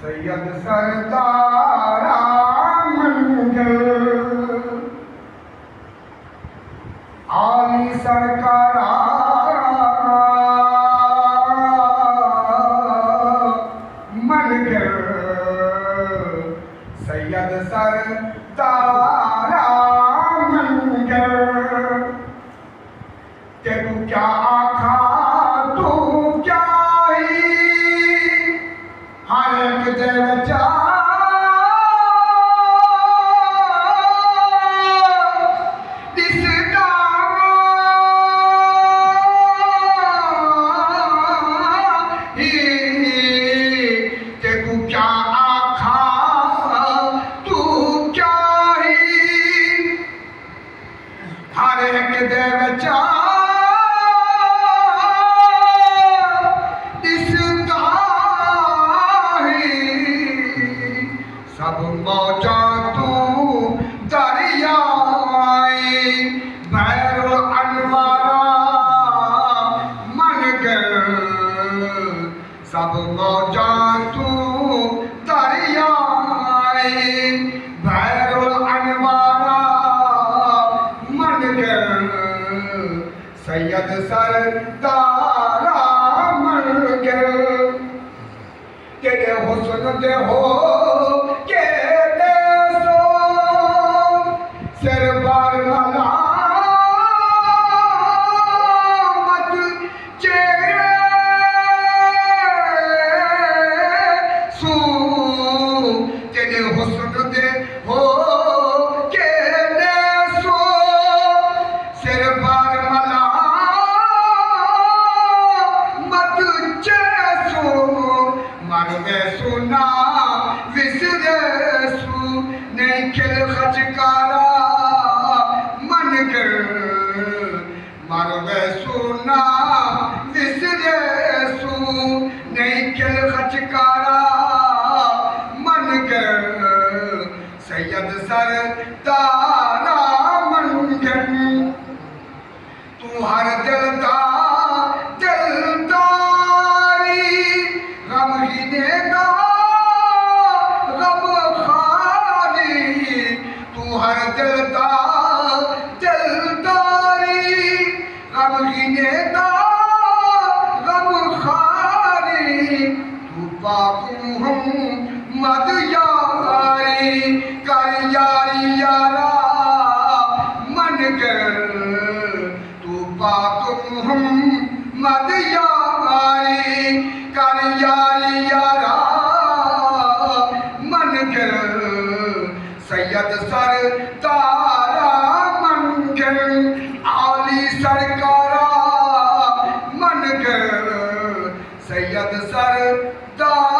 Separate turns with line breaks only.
सैयद सरदारा मंगल आली सरकारा मंगल सैयद सरदारा मंगल तेरू क्या आखा तू क्या ही हर एक दिन जा सब मौजा तू दरियाए भैरो अनवारा मन कर सब मौजा तू दरियाए भैरो अनवारा मन कर सैयद सरदारा मन कर तेरे हुस्न दे हो सुना विसरेसु नहीं खिल खचकारा मन कर मर में सुना विसरेसु नहीं खिल खचकारा मन कर सैयद सरदारा मन कर तू हर दिल का मद यारी कर यारी यारा मन कर तू पाक हम मद यारी कर यारी यारा मन कर सैयद सरदारा मन कर आली सरकारा मन कर सैयद सरदारा